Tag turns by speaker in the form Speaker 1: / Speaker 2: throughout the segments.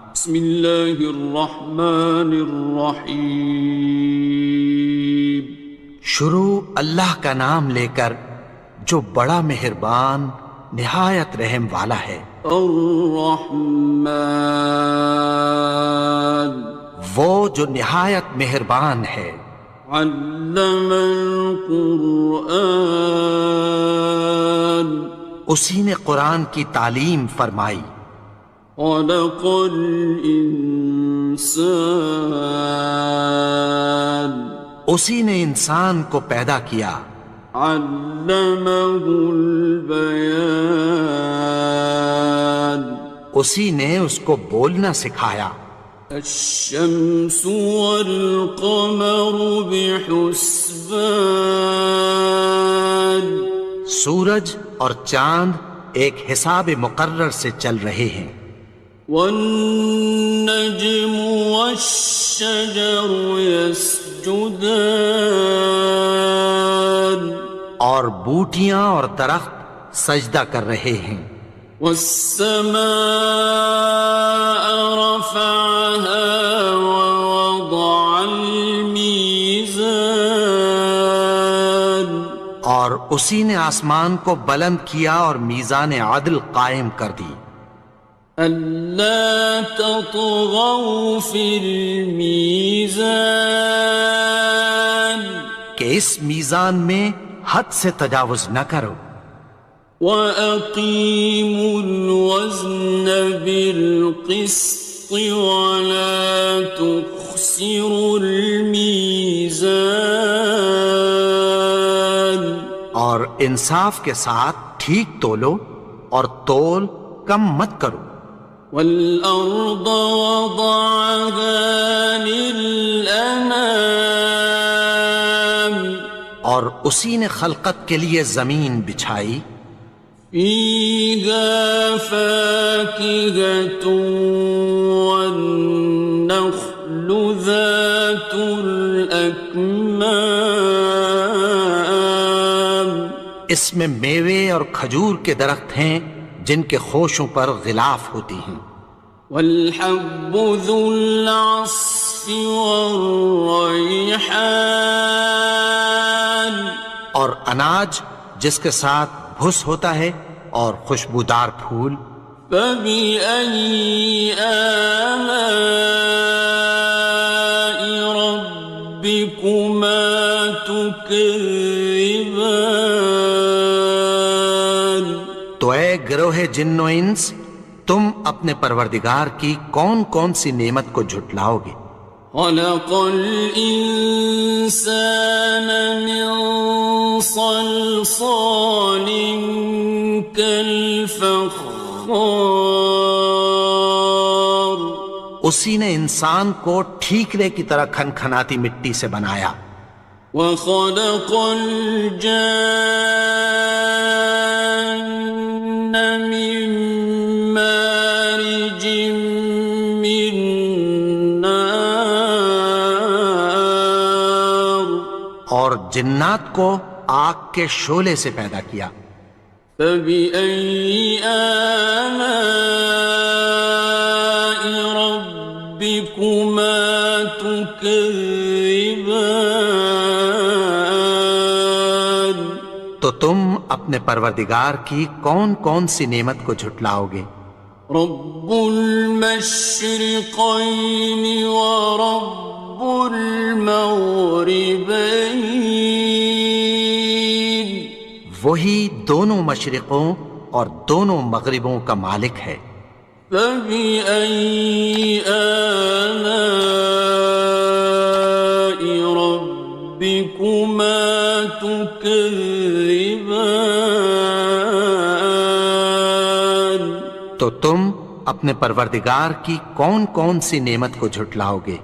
Speaker 1: بسم اللہ الرحمن الرحیم۔
Speaker 2: شروع اللہ کا نام لے کر جو بڑا مہربان نہایت رحم والا ہے۔
Speaker 1: الرحمن،
Speaker 2: وہ جو نہایت مہربان ہے۔
Speaker 1: علم القرآن،
Speaker 2: اسی نے قرآن کی تعلیم فرمائی۔
Speaker 1: خلق الانسان،
Speaker 2: اسی نے انسان کو پیدا کیا۔
Speaker 1: علمہ البیان،
Speaker 2: اسی نے اس کو بولنا سکھایا۔
Speaker 1: الشمس والقمر بحسبان،
Speaker 2: سورج اور چاند ایک حساب مقرر سے چل رہے ہیں۔
Speaker 1: والنجم والشجر يسجدان،
Speaker 2: اور بوٹیاں اور درخت سجدہ کر رہے ہیں۔
Speaker 1: والسماء رفعها ووضع الميزان،
Speaker 2: اور اسی نے آسمان کو بلند کیا اور میزان عدل قائم کر دی۔
Speaker 1: ألا تطغوا في الميزان،
Speaker 2: کہ اس میزان میں حد سے تجاوز نہ کرو۔
Speaker 1: وَأَقِيمُوا الْوَزْنَ بِالْقِسْطِ وَلَا تُخْسِرُوا الْمِيزَانَ،
Speaker 2: اور انصاف کے ساتھ ٹھیک تولو اور تول کم مت کرو۔
Speaker 1: وَالْأَرْضَ وَضَعَهَا لِلْأَنَامِ،
Speaker 2: اور اسی نے خلقت کے لیے زمین بچھائی۔
Speaker 1: فِيهَا فَاكِهَةٌ وَالنَّخْلُ ذَاتُ الْأَكْمَامِ،
Speaker 2: اس میں میوے اور کھجور کے درخت ہیں جن کے خوشوں پر غلاف ہوتی ہیں۔
Speaker 1: وَالْحَبُّ ذُو الْعَصْفِ وَالرَّيْحَانِ،
Speaker 2: اور اناج جس کے ساتھ بھس ہوتا ہے اور خوشبودار پھول۔
Speaker 1: فَبِأَيِّ آلَاءِ رَبِّكُمَا تُكَذِّبَانِ،
Speaker 2: تو اے گروہ جن و انس، تم اپنے پروردگار کی کون کون سی نعمت کو جھٹلاؤ گے؟
Speaker 1: خَلَقَ الْإِنسَانَ مِنْ صَلْصَالٍ كَالْفَخَّارِ،
Speaker 2: اسی نے انسان کو ٹھیکرے کی طرح کھنکھناتی مٹی سے بنایا۔
Speaker 1: وَخَلَقَ الْجَانَّ مِن مَّارِجٍ مِّن نَّارٍ،
Speaker 2: اور جنات کو آگ کے شعلے سے پیدا کیا۔
Speaker 1: فَبِأَيِّ آلَاءِ رَبِّكُمَا تُكَذِّبَانِ،
Speaker 2: تو تم اپنے پروردگار کی کون کون سی نعمت کو جھٹلاؤ گے؟
Speaker 1: رب المشرقين ورب المغربين،
Speaker 2: وہی دونوں مشرقوں اور دونوں مغربوں کا مالک ہے۔
Speaker 1: فَبِأَيِّ آلَاءِ رَبِّكُمَا تُكَذِّبَانِ،
Speaker 2: تو تم اپنے پروردگار کی کون کون سی نعمت کو جھٹلاؤ گے؟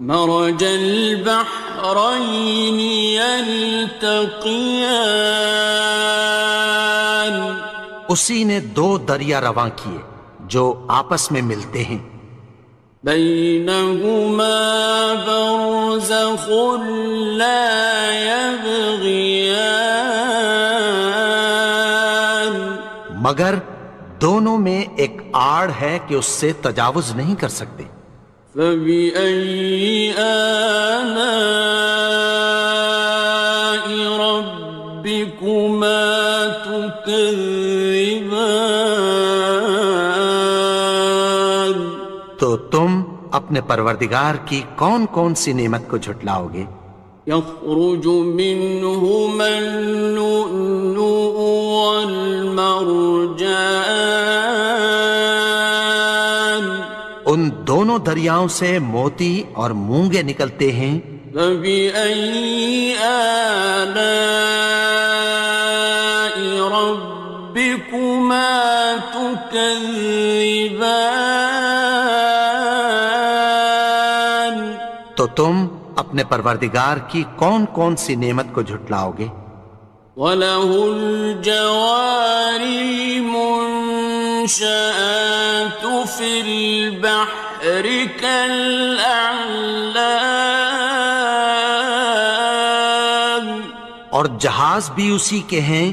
Speaker 1: مرج البحرين يلتقيان،
Speaker 2: اسی نے دو دریا رواں کیے جو آپس میں ملتے ہیں۔
Speaker 1: بينهما برزخ لا يبغيان،
Speaker 2: مگر دونوں میں ایک آڑ ہے کہ اس سے تجاوز نہیں کر سکتے۔
Speaker 1: فبأي آلاء ربكما تكذبان؟
Speaker 2: تو تم اپنے پروردگار کی کون کون سی نعمت کو جھٹلاؤ گے؟
Speaker 1: يخرج منهما اللؤلؤ والمرجان
Speaker 2: ان دونوں دریاؤں سے موتی اور مونگے نکلتے ہیں۔
Speaker 1: فبأي آلاء ربكما تكذبان؟
Speaker 2: تو تم اپنے پروردگار کی کون کون سی نعمت کو جھٹلاؤ گے؟
Speaker 1: وَلَهُ الْجَوَارِ الْمُنشَآتُ فِي الْبَحْرِ كَالْأَعْلَامِ،
Speaker 2: اور جہاز بھی اسی کے ہیں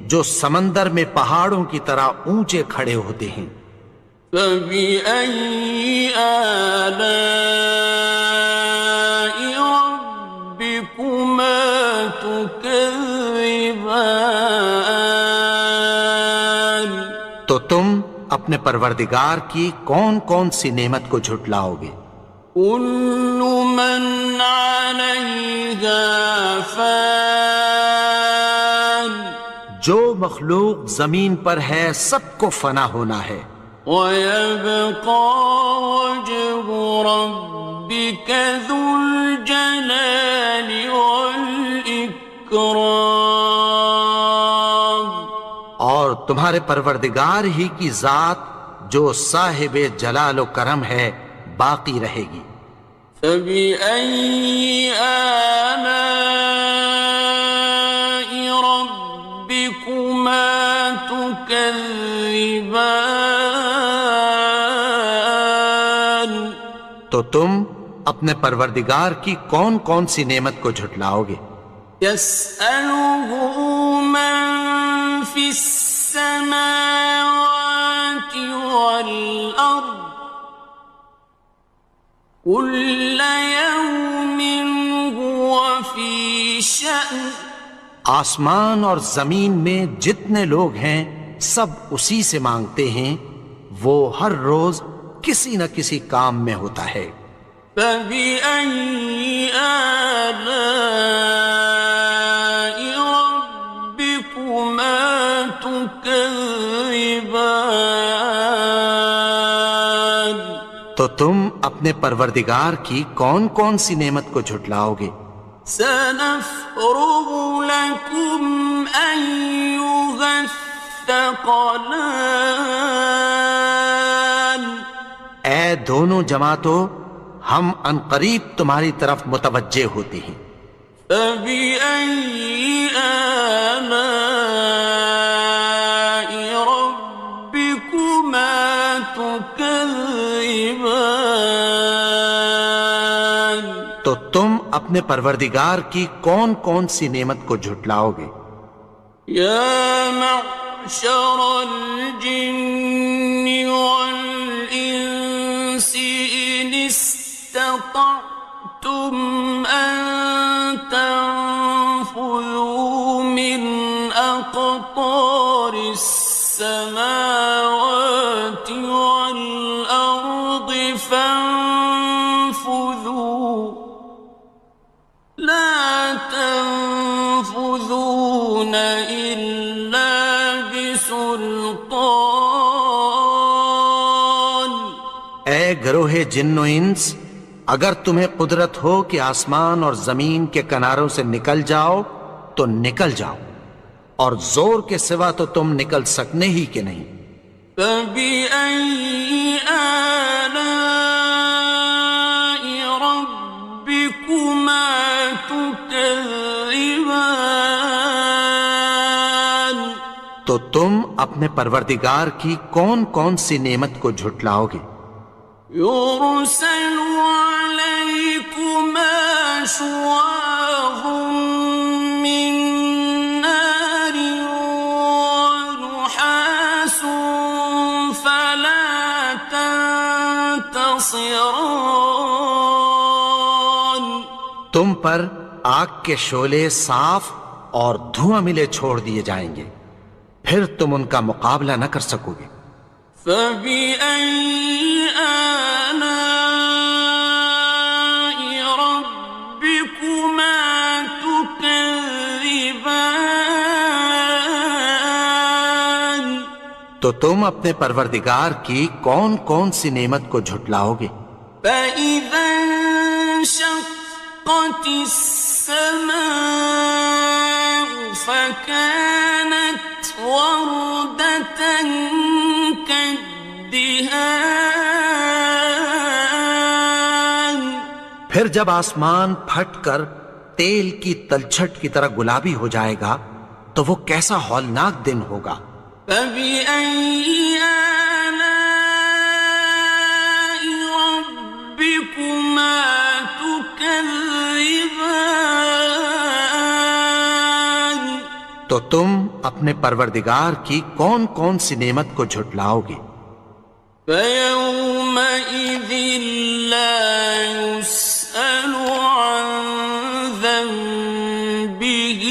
Speaker 2: جو سمندر میں پہاڑوں کی طرح اونچے کھڑے ہوتے ہیں۔
Speaker 1: فَبِأَيِّ آلَاءِ رَبِّكُمَا تُكَذِّبَانِ؟
Speaker 2: تو تم اپنے پروردگار کی کون کون سی نعمت کو جھٹلاؤ گے؟
Speaker 1: كُلُّ مَنْ عَلَيْهَا فَانٍ،
Speaker 2: جو مخلوق زمین پر ہے سب کو فنا ہونا ہے۔
Speaker 1: وَيَبْقَى وَجْهُ رَبِّكَ ذُو الْجَلَالِ وَالْإِكْرَامِ،
Speaker 2: اور تمہارے پروردگار ہی کی ذات جو صاحب جلال و کرم ہے باقی رہے گی۔
Speaker 1: فَبِأَيِّ آلَاءِ رَبِّكُمَا تُكَذِّبَانِ؟
Speaker 2: تو تم اپنے پروردگار کی کون کون سی نعمت کو جھٹلاؤ گے؟
Speaker 1: يَسْأَلُهُ مَن فِي السَّمَاوَاتِ وَالْأَرْضِ كُلَّ يَوْمٍ هُوَ فِي شَأْنٍ،
Speaker 2: آسمان اور زمین میں جتنے لوگ ہیں سب اسی سے مانگتے ہیں، وہ ہر روز کسی نہ کسی کام میں ہوتا ہے۔
Speaker 1: فَبِأَيِّ آلَاءِ رَبِّكُمَا تُكَذِّبَانِ؟
Speaker 2: تو تم اپنے پروردگار کی کون کون سی نعمت کو جھٹلاؤ گے؟
Speaker 1: سَنَفْرُغُ لَكُمْ أَيُّهَ الثَّقَلَانِ؟
Speaker 2: اے دونوں جماعتوں، ہم عنقریب تمہاری طرف متوجہ ہوتے ہیں۔
Speaker 1: فَبِأَيِّ آلَاءِ رَبِّكُمَا تُكَذِّبَانِ؟
Speaker 2: تو تم اپنے پروردگار کی کون کون سی نعمت کو جھٹلاؤ گے؟
Speaker 1: يَا مَعْشَرَ الْجِنِّ وَالْإِنسِ إِنِ اسْتَطَعْتُمْ أَن تَنفُذُوا مِنْ أَقْطَارِ السَّمَاوَاتِ وَالْأَرْضِ فَانفُذُوا لَا تَنفُذُونَ إِلَّا بِسُلْطَانٍ۔
Speaker 2: اے گروہ جن و انس، اگر تمہیں قدرت ہو کہ آسمان اور زمین کے کناروں سے نکل جاؤ تو نکل جاؤ، اور زور کے سوا تو تم نکل سکنے ہی کہ نہیں۔
Speaker 1: فَبِأَيِّ آلَاءِ رَبِّكُمَا تُكَذِّبَانِ؟
Speaker 2: تو تم اپنے پروردگار کی کون کون سی نعمت کو جھٹلاؤ گے؟
Speaker 1: يُرْسَلُ عَلَيْكُمَا شُوَاظٌ مِّن نَّارٍ وَنُحَاسٌ خاصران.
Speaker 2: تم پر آگ کے شعلے صاف اور دھواں ملے چھوڑ دیے جائیں گے، پھر تم ان کا مقابلہ نہ کر سکو گے۔
Speaker 1: فبأي آلاء ربكما تكذبان.
Speaker 2: تو تم اپنے پروردگار کی کون کون سی نعمت کو جھٹلاؤ گے؟
Speaker 1: فإذا انشقت السماء فكانت وردة كالدهان.
Speaker 2: پھر جب آسمان پھٹ کر تیل کی تلچھٹ کی طرح گلابی ہو جائے گا تو وہ کیسا ہولناک دن ہوگا۔
Speaker 1: فبأي آلاء ربكما تكذبان.
Speaker 2: تو تم اپنے پروردگار کی کون کون سی نعمت کو جھٹلاؤ گے؟
Speaker 1: فيومئذ لا يسأل عن ذنبه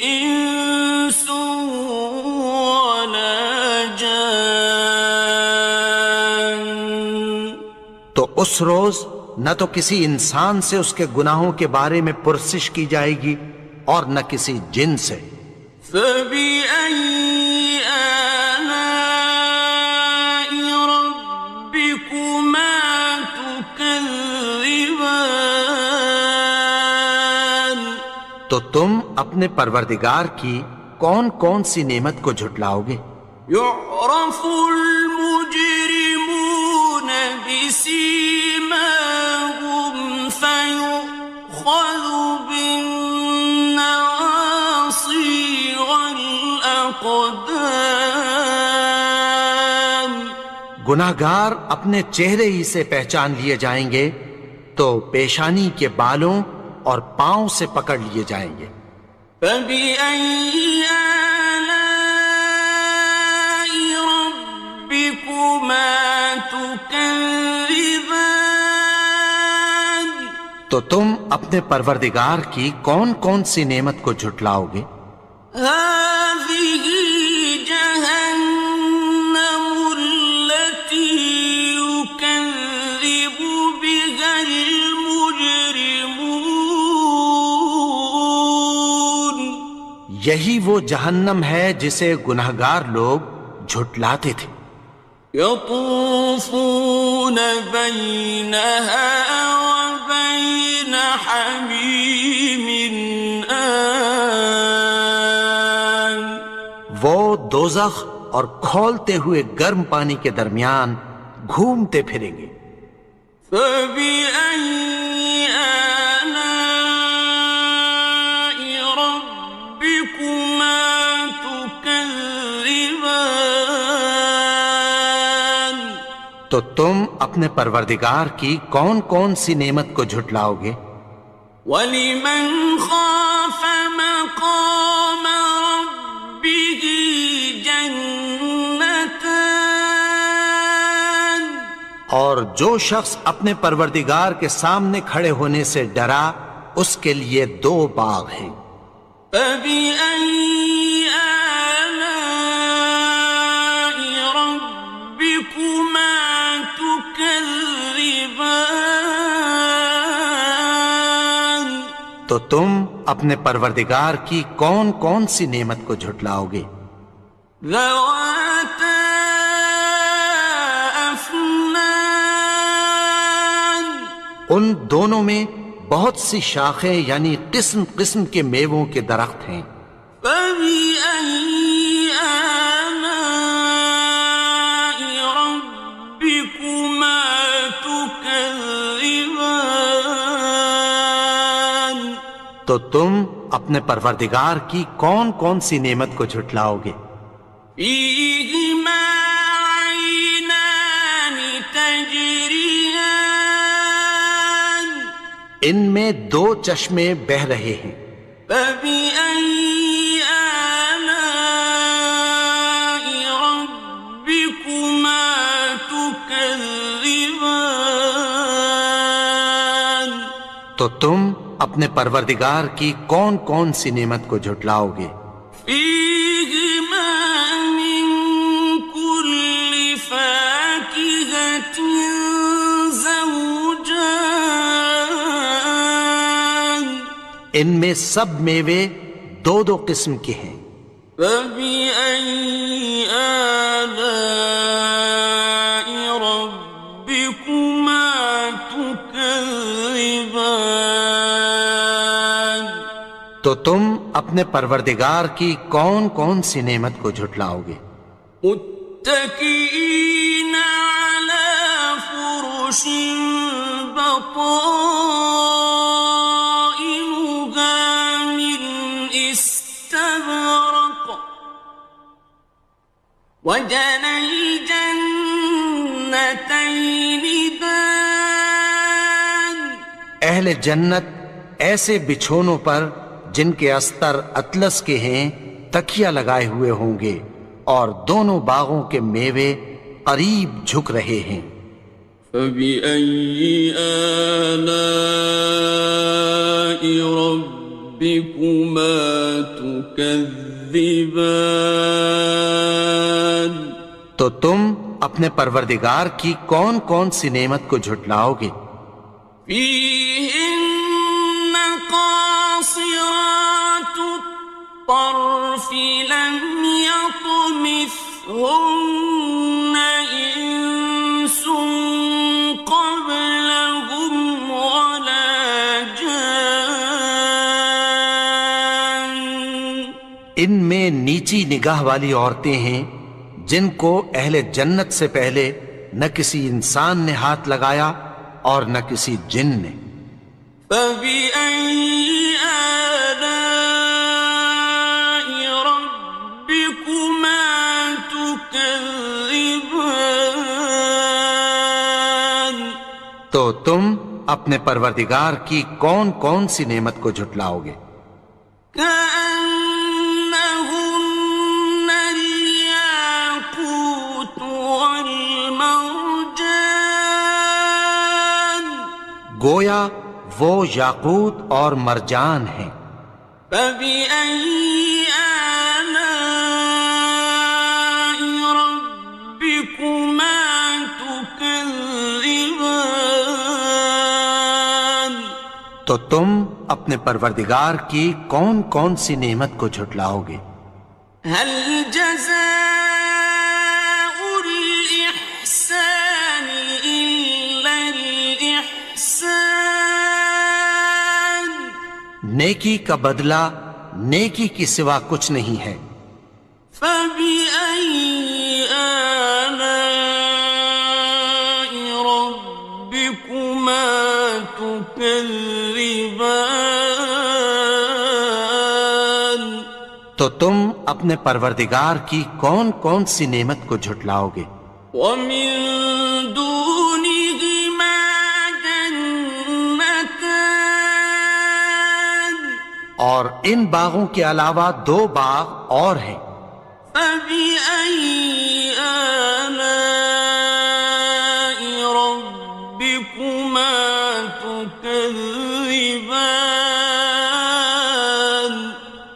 Speaker 1: إنس ولا جان.
Speaker 2: تو اس روز نہ تو کسی انسان سے اس کے گناہوں کے بارے میں پرسش کی جائے گی اور نہ کسی جن سے۔
Speaker 1: فبأي آلاء ربكما تكذبان.
Speaker 2: تو تم اپنے پروردگار کی کون کون سی نعمت کو جھٹلاؤ گے؟
Speaker 1: يعرف المجرمون بسيماهم فيؤخذ بالنواصي والأقدام.
Speaker 2: گناہگار اپنے چہرے ہی سے پہچان لیے جائیں گے تو پیشانی کے بالوں اور پاؤں سے پکڑ لیے جائیں گے۔
Speaker 1: فبأي آلاء ربكما تكذبان.
Speaker 2: تو تم اپنے پروردگار کی کون کون سی نعمت کو جھٹلاؤ گے؟
Speaker 1: هذه جهنم التي يكذب بها المجرمون.
Speaker 2: یہی وہ جہنم ہے جسے گناہگار لوگ جھٹلاتے تھے۔
Speaker 1: يطوفون بينها وبين حميم آن.
Speaker 2: وہ دوزخ اور کھولتے ہوئے گرم پانی کے درمیان گھومتے پھریں گے۔
Speaker 1: فبأي آلاء ربكما تكذبان.
Speaker 2: تو تم اپنے پروردگار کی کون کون سی نعمت کو جھٹلاؤ گے؟
Speaker 1: وَلِمَنْ خَافَ مَقَامَ رَبِّهِ جَنَّتَانِ.
Speaker 2: اور جو شخص اپنے پروردگار کے سامنے کھڑے ہونے سے ڈرا اس کے لیے دو باغ ہیں۔
Speaker 1: فَبِأَيِّ آلَاءِ رَبِّكُمَا تُكَذِّبَانِ.
Speaker 2: تو تم اپنے پروردگار کی کون کون سی نعمت کو جھٹلاؤ گے؟
Speaker 1: ذَوَاتَا أَفْنَانٍ.
Speaker 2: ان دونوں میں بہت سی شاخیں یعنی قسم قسم کے میووں کے درخت ہیں۔
Speaker 1: فَبِأَيِّ آلَاءِ رَبِّكُمَا تُكَذِّبَانِ.
Speaker 2: تو تم اپنے پروردگار کی کون کون سی نعمت کو جھٹلاؤ گے؟
Speaker 1: فِيهِمَا عَيْنَانِ تَجْرِيَانِ.
Speaker 2: ان میں دو چشمے بہہ رہے ہیں۔
Speaker 1: فَبِأَيِّ آلَاءِ رَبِّكُمَا تُكَذِّبَانِ. تكذبان
Speaker 2: تو تم اپنے پروردگار کی کون کون سی نعمت کو جھٹلاؤ گے؟
Speaker 1: فيهما من كل فاكهة زوجان
Speaker 2: ان میں سب میوے دو دو قسم کے ہیں۔
Speaker 1: فبأي آلاء ربكما تكذبان
Speaker 2: تو تم اپنے پروردگار کی کون کون سی نعمت کو جھٹلاؤ گے؟
Speaker 1: متكئين على فرش بطائنها من استبرق وجنى الجنتين دان
Speaker 2: اہل جنت ایسے بچھونوں پر جن کے استر اطلس کے ہیں تکیہ لگائے ہوئے ہوں گے، اور دونوں باغوں کے میوے قریب جھک رہے ہیں۔
Speaker 1: فبأي آلاء ربكما تكذبان
Speaker 2: تو تم اپنے پروردگار کی کون کون سی نعمت کو جھٹلاؤ گے؟
Speaker 1: فيهن قاصرات الطرف لم يطمثهن إنس قبلهم ولا جان
Speaker 2: ان میں نیچی نگاہ والی عورتیں ہیں جن کو اہل جنت سے پہلے نہ کسی انسان نے ہاتھ لگایا اور نہ کسی جن نے۔
Speaker 1: فبأي آلاء ربكما تكذبان
Speaker 2: تو تم اپنے پروردگار کی کون کون سی نعمت کو جھٹلاؤ گے؟
Speaker 1: كأنهن الياقوت والمرجان
Speaker 2: گویا وہ یاقوت اور مرجان ہیں۔
Speaker 1: فبأي آلاء ربكما تكذبان
Speaker 2: تو تم اپنے پروردگار کی کون کون سی نعمت کو جھٹلاؤ گے؟
Speaker 1: هل جزاء الإحسان إلا الإحسان
Speaker 2: نیکی کا بدلہ نیکی کی سوا کچھ نہیں ہے۔
Speaker 1: فبأي آلاء ربكما تكذبان
Speaker 2: تو تم اپنے پروردگار کی کون کون سی نعمت کو جھٹلاؤ گے؟
Speaker 1: ومن دونهما جنتان
Speaker 2: اور ان باغوں کے علاوہ دو باغ اور ہیں۔
Speaker 1: فبأي آلاء ربكما تكذبان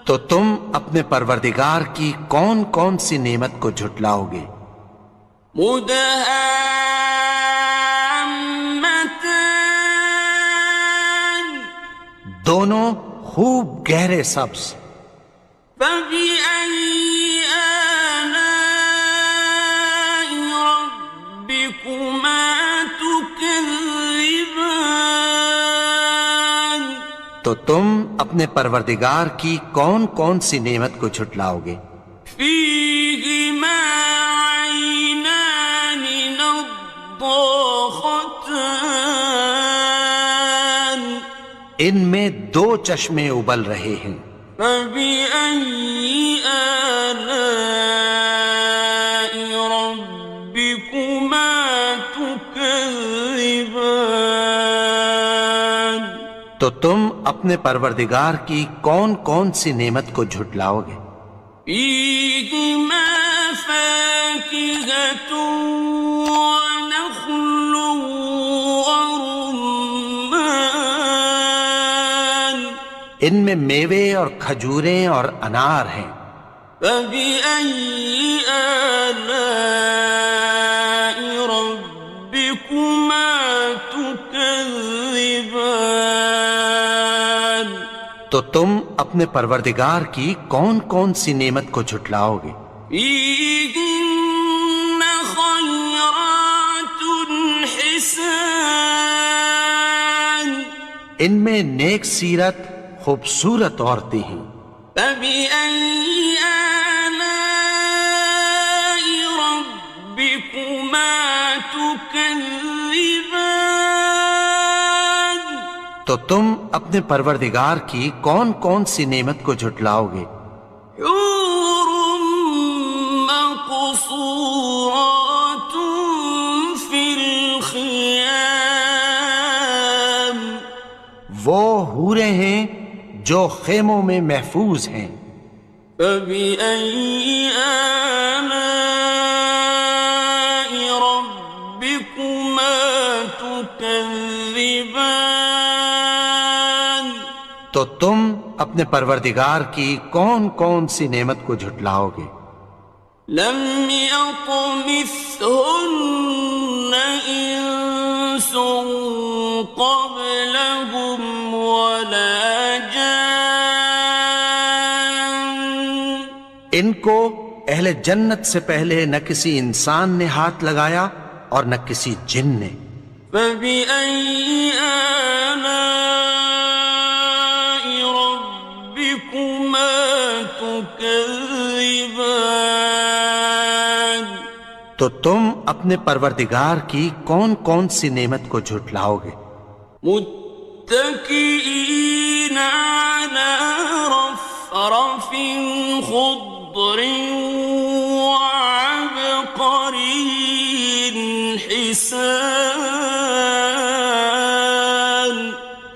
Speaker 2: تو تم اپنے پروردگار کی کون کون سی نعمت کو جھٹلاؤ گے؟
Speaker 1: مدهامتان
Speaker 2: دونوں خوب گہرے سبز۔
Speaker 1: فبأي آلاء ربكما تكذبان
Speaker 2: تو تم اپنے پروردگار کی کون کون سی نعمت کو جھٹلاؤ گے؟
Speaker 1: فيهما عينان نضاختان
Speaker 2: ان میں دو چشمے ابل رہے ہیں۔
Speaker 1: فبأي آلاء ربكما تكذبان
Speaker 2: تو تم اپنے پروردگار کی کون کون سی نعمت کو جھٹلاؤ گے؟
Speaker 1: فيهما فاكهة ونخل
Speaker 2: ان میں میوے اور کھجوریں اور انار ہیں۔
Speaker 1: فبأي آلاء ربكما تكذبان؟
Speaker 2: تو تم اپنے پروردگار کی کون کون سی نعمت کو جھٹلاؤ گے؟
Speaker 1: فيهن خيرات حسان،
Speaker 2: ان میں نیک سیرت خوبصورت عورتیں ہیں۔
Speaker 1: فبأي آلاء ربكما تكذبان؟
Speaker 2: تو تم اپنے پروردگار کی کون کون سی نعمت کو جھٹلاؤ گے؟
Speaker 1: حور مقصورات في الخيام،
Speaker 2: وہ حوریں ہیں جو خیموں میں محفوظ ہیں۔
Speaker 1: فبأي آلاء ربكما تكذبان؟
Speaker 2: تو تم اپنے پروردگار کی کون کون سی نعمت کو جھٹلاؤ گے؟
Speaker 1: لم يطمثهن إنس قبلهم ولا جان،
Speaker 2: ان کو اہل جنت سے پہلے نہ کسی انسان نے ہاتھ لگایا اور نہ کسی جن نے۔
Speaker 1: فبأي آلاء ربكما تكذبان؟
Speaker 2: تو تم اپنے پروردگار کی کون کون سی نعمت کو جھٹلاؤ گے؟
Speaker 1: متكئين على رفرف خضر وعبقري حسان،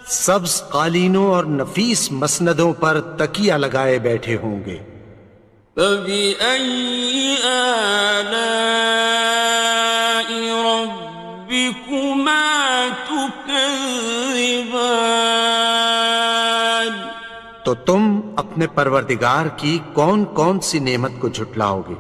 Speaker 2: سبز قالینوں اور نفیس مسندوں پر تکیہ لگائے بیٹھے ہوں گے۔
Speaker 1: فبأي آلاء ربكما تكذبان؟
Speaker 2: تو تم اپنے پروردگار کی کون کون سی نعمت کو جھٹلاؤ گے؟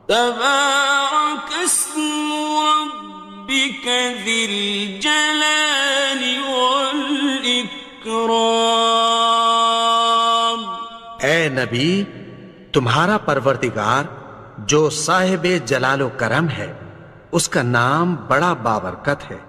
Speaker 1: تبارك اسم ربك ذي الجلال والإكرام۔
Speaker 2: اے نبی، تمہارا پروردگار جو صاحب جلال و کرم ہے، اس کا نام بڑا بابرکت ہے۔